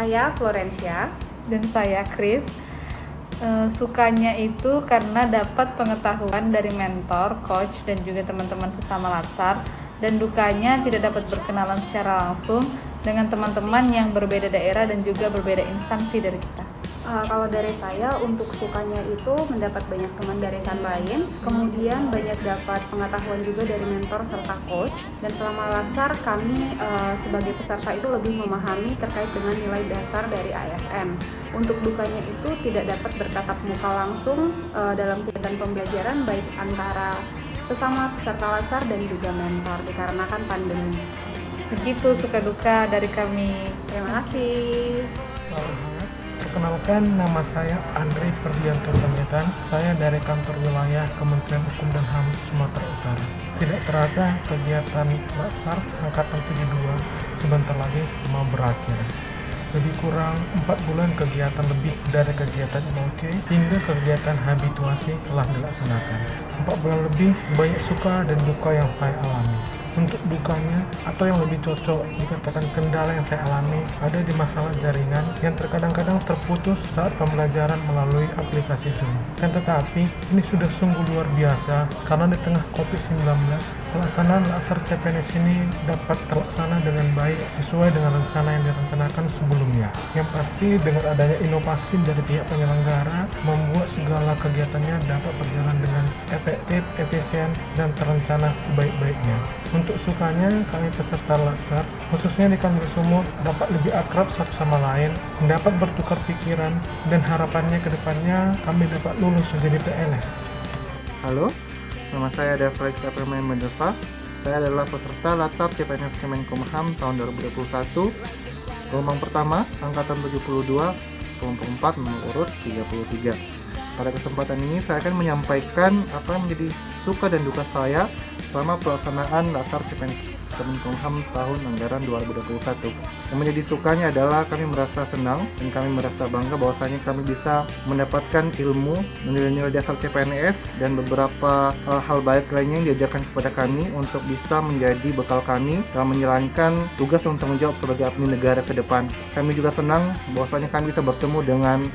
Saya Florencia. Dan saya Chris. Sukanya itu karena dapat pengetahuan dari mentor, coach, dan juga teman-teman sesama latsar. Dan dukanya tidak dapat berkenalan secara langsung dengan teman-teman yang berbeda daerah dan juga berbeda instansi dari kita. Kalau dari saya, untuk sukanya itu mendapat banyak teman dari insan lain, kemudian banyak dapat pengetahuan juga dari mentor serta coach, dan selama latsar kami sebagai peserta itu lebih memahami terkait dengan nilai dasar dari ASN. Untuk dukanya itu tidak dapat bertatap muka langsung dalam kegiatan pembelajaran baik antara sesama peserta latsar dan juga mentor dikarenakan pandemi. Begitu suka duka dari kami. Terima kasih. Perkenalkan, nama saya Andri Ferdianto Panjaitan. Saya dari kantor wilayah Kementerian Hukum dan HAM Sumatera Utara. Tidak terasa kegiatan latsar angkatan 72 sebentar lagi mau berakhir. Lebih kurang 4 bulan kegiatan lebih dari kegiatan MOC hingga kegiatan habituasi telah dilaksanakan. 4 bulan lebih, banyak suka dan duka yang saya alami. Untuk dukanya, atau yang lebih cocok dikatakan kendala yang saya alami, ada di masalah jaringan yang terkadang-kadang terputus saat pembelajaran melalui aplikasi Zoom. Dan tetapi, ini sudah sungguh luar biasa karena di tengah COVID-19, pelaksanaan latsar CPNS ini dapat terlaksana dengan baik sesuai dengan rencana yang direncanakan sebelumnya. Yang pasti dengan adanya inovasi dari pihak penyelenggara membuat segala kegiatannya dapat berjalan dengan efektif, efisien, dan terencana sebaik-baiknya. Untuk sukanya, kami peserta latsar, khususnya di kampus Sumut, dapat lebih akrab satu sama lain, dapat bertukar pikiran, dan harapannya ke depannya kami dapat lulus menjadi PNS. Halo, nama saya Devrex Apremain Mendefa. Saya adalah peserta latsar CPNS Kemenkumham tahun 2021, gelombang pertama, angkatan 72, kelompok 4, nomor urut 33. Pada kesempatan ini saya akan menyampaikan apa yang menjadi suka dan duka saya selama pelaksanaan latsar CPNS Kemenkumham tahun anggaran 2021. Yang menjadi sukanya adalah kami merasa senang dan kami merasa bangga bahwasanya kami bisa mendapatkan ilmu, nilai-nilai dasar CPNS dan beberapa hal baik lainnya yang diajarkan kepada kami untuk bisa menjadi bekal kami dalam menjalankan tugas dan tanggung jawab sebagai abdi negara ke depan. Kami juga senang bahwasanya kami bisa bertemu dengan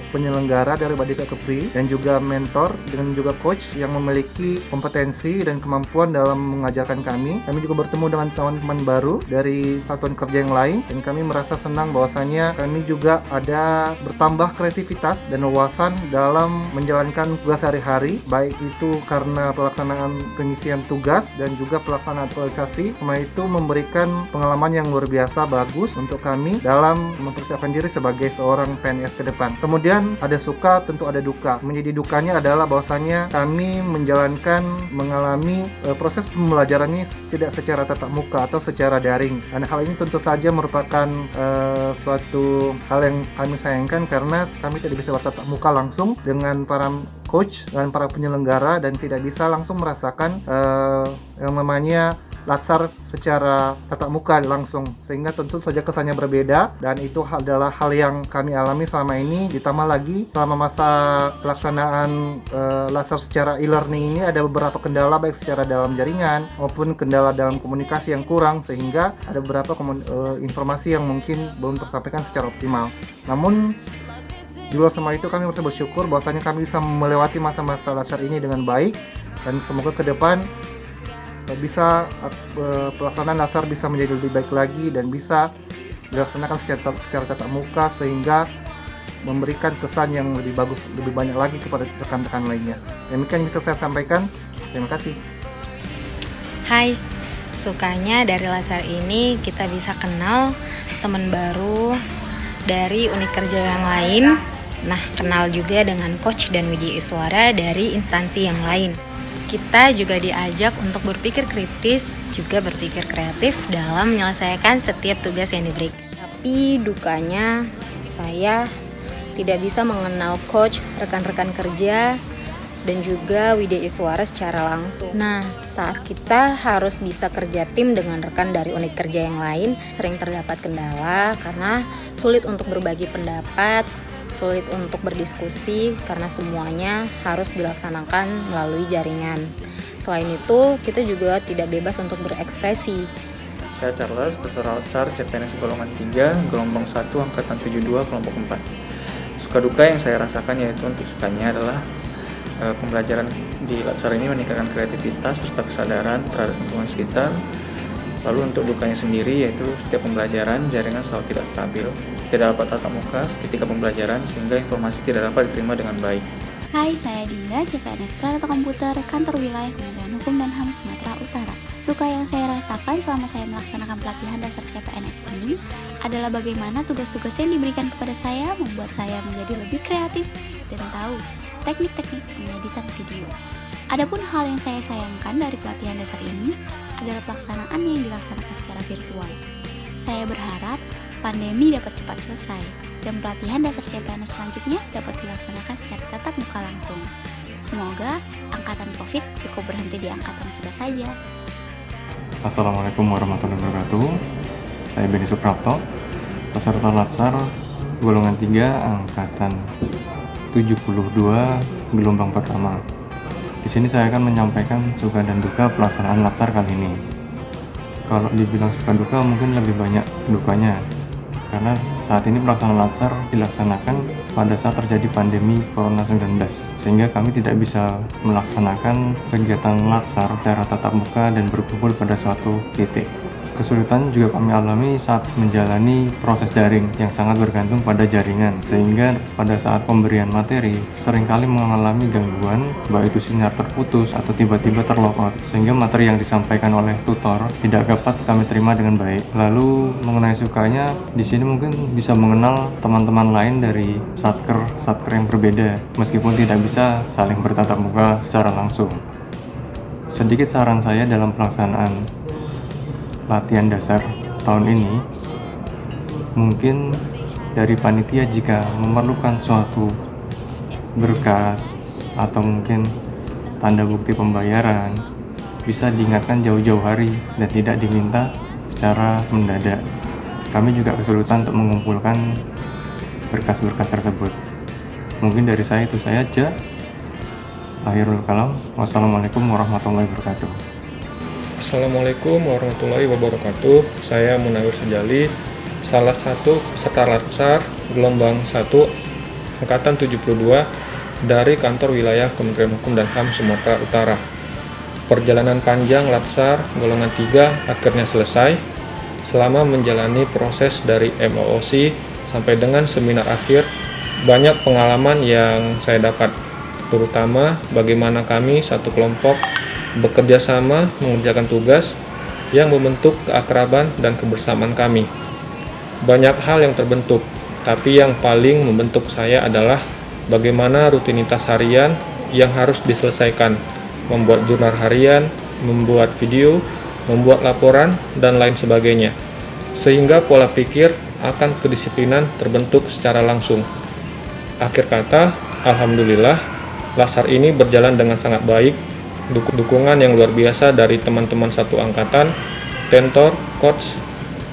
penyelenggara dari Badika Kepri dan juga mentor dan juga coach yang memiliki kompetensi dan kemampuan dalam mengajarkan kami. Kami juga bertemu dengan teman-teman baru dari satuan kerja yang lain dan kami merasa senang bahwasanya kami juga ada bertambah kreativitas dan wawasan dalam menjalankan tugas sehari-hari, baik itu karena pelaksanaan pengisian tugas dan juga pelaksanaan aktualisasi. Semua itu memberikan pengalaman yang luar biasa bagus untuk kami dalam mempersiapkan diri sebagai seorang PNS ke depan. Kemudian ada suka, tentu ada duka. Menjadi dukanya adalah bahwasanya kami mengalami proses pembelajarannya tidak secara tatap muka atau secara daring. Dan hal ini tentu saja merupakan suatu hal yang kami sayangkan karena kami tidak bisa bertatap muka langsung dengan para coach dan para penyelenggara dan tidak bisa langsung merasakan yang namanya latsar secara tatap muka langsung, sehingga tentu saja kesannya berbeda dan itu adalah hal yang kami alami selama ini. Ditambah lagi selama masa pelaksanaan latsar secara e-learning ini ada beberapa kendala baik secara dalam jaringan maupun kendala dalam komunikasi yang kurang, sehingga ada beberapa informasi yang mungkin belum tersampaikan secara optimal. Namun di luar semua itu kami merasa bersyukur bahwasanya kami bisa melewati masa-masa latsar ini dengan baik dan semoga ke depan bisa pelaksanaan latsar bisa menjadi lebih baik lagi dan bisa dilaksanakan secara tatap muka sehingga memberikan kesan yang lebih bagus, lebih banyak lagi kepada rekan-rekan lainnya. Demikian bisa saya sampaikan. Terima kasih. Hai, sukanya dari latsar ini kita bisa kenal teman baru dari unit kerja yang lain. Nah, kenal juga dengan coach dan Widya Iswara dari instansi yang lain. Kita juga diajak untuk berpikir kritis, juga berpikir kreatif dalam menyelesaikan setiap tugas yang diberikan. Tapi dukanya, saya tidak bisa mengenal coach, rekan-rekan kerja, dan juga Widya Iswara secara langsung. Nah, saat kita harus bisa kerja tim dengan rekan dari unit kerja yang lain, sering terdapat kendala karena sulit untuk berbagi pendapat, sulit untuk berdiskusi karena semuanya harus dilaksanakan melalui jaringan. Selain itu, kita juga tidak bebas untuk berekspresi. Saya Charles, peserta latsar CPNS golongan 3, gelombang 1, angkatan 72, kelompok 4. Suka duka yang saya rasakan yaitu untuk sukanya adalah pembelajaran di latsar ini meningkatkan kreativitas serta kesadaran terhadap lingkungan sekitar. Lalu untuk dukanya sendiri yaitu setiap pembelajaran jaringan selalu tidak stabil, tidak dapat tatap muka ketika pembelajaran sehingga informasi tidak dapat diterima dengan baik. Hai, saya Dinda, CPNS Pradata Komputer, Kantor Wilayah Kementerian Hukum dan HAM Sumatera Utara. Suka yang saya rasakan selama saya melaksanakan pelatihan dasar CPNS ini adalah bagaimana tugas-tugas yang diberikan kepada saya membuat saya menjadi lebih kreatif dan tahu teknik-teknik mengeditan video. Adapun hal yang saya sayangkan dari pelatihan dasar ini adalah pelaksanaan yang dilaksanakan secara virtual. Saya berharap pandemi dapat cepat selesai dan pelatihan dasar CPNS selanjutnya dapat dilaksanakan secara tatap muka langsung. Semoga angkatan COVID cukup berhenti di angkatan kita saja. Assalamualaikum warahmatullahi wabarakatuh. Saya Beni Suprapto, peserta latsar golongan 3 angkatan 72 gelombang pertama. Di sini saya akan menyampaikan suka dan duka pelaksanaan latsar kali ini. Kalau dibilang suka duka mungkin lebih banyak dukanya, karena saat ini pelaksanaan latsar dilaksanakan pada saat terjadi pandemi Corona-19, sehingga kami tidak bisa melaksanakan kegiatan latsar secara tatap muka dan berkumpul pada suatu titik. Kesulitan juga kami alami saat menjalani proses daring yang sangat bergantung pada jaringan, sehingga pada saat pemberian materi seringkali mengalami gangguan, baik itu sinyal terputus atau tiba-tiba terlopot, sehingga materi yang disampaikan oleh tutor tidak dapat kami terima dengan baik. Lalu mengenai sukanya, di sini mungkin bisa mengenal teman-teman lain dari satker yang berbeda, meskipun tidak bisa saling bertatap muka secara langsung. Sedikit saran saya dalam pelaksanaan latihan dasar tahun ini, mungkin dari panitia jika memerlukan suatu berkas atau mungkin tanda bukti pembayaran bisa diingatkan jauh-jauh hari dan tidak diminta secara mendadak. Kami juga kesulitan untuk mengumpulkan berkas-berkas tersebut. Mungkin dari saya itu saja. Akhirul kalam. Wassalamualaikum warahmatullahi wabarakatuh. Assalamualaikum warahmatullahi wabarakatuh. Saya Munawir Sejali, salah satu peserta latsar gelombang 1 angkatan 72 dari Kantor Wilayah Kementerian Hukum dan HAM Sumatera Utara. Perjalanan panjang latsar golongan 3 akhirnya selesai. Selama menjalani proses dari MOOC sampai dengan seminar akhir, banyak pengalaman yang saya dapat, terutama bagaimana kami satu kelompok bekerja sama mengerjakan tugas yang membentuk keakraban dan kebersamaan kami. Banyak hal yang terbentuk, tapi yang paling membentuk saya adalah bagaimana rutinitas harian yang harus diselesaikan, membuat jurnal harian, membuat video, membuat laporan, dan lain sebagainya. Sehingga pola pikir akan kedisiplinan terbentuk secara langsung. Akhir kata, alhamdulillah, latsar ini berjalan dengan sangat baik. Dukungan yang luar biasa dari teman-teman satu angkatan, tentor, coach,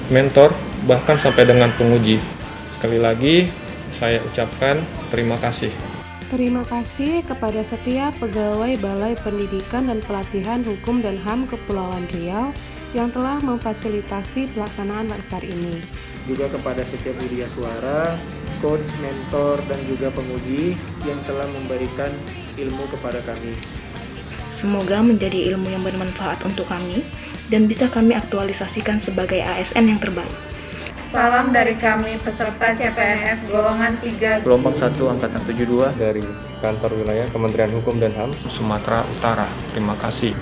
mentor, bahkan sampai dengan penguji. Sekali lagi, saya ucapkan terima kasih. Terima kasih kepada setiap pegawai Balai Pendidikan dan Pelatihan Hukum dan HAM Kepulauan Riau yang telah memfasilitasi pelaksanaan latsar ini. Juga kepada setiap Widya Suara, coach, mentor, dan juga penguji yang telah memberikan ilmu kepada kami. Semoga menjadi ilmu yang bermanfaat untuk kami dan bisa kami aktualisasikan sebagai ASN yang terbaik. Salam dari kami peserta CPNS golongan 3 Gelombang 1 angkatan 72 Dari Kantor Wilayah Kementerian Hukum dan HAM Sumatera Utara. Terima kasih.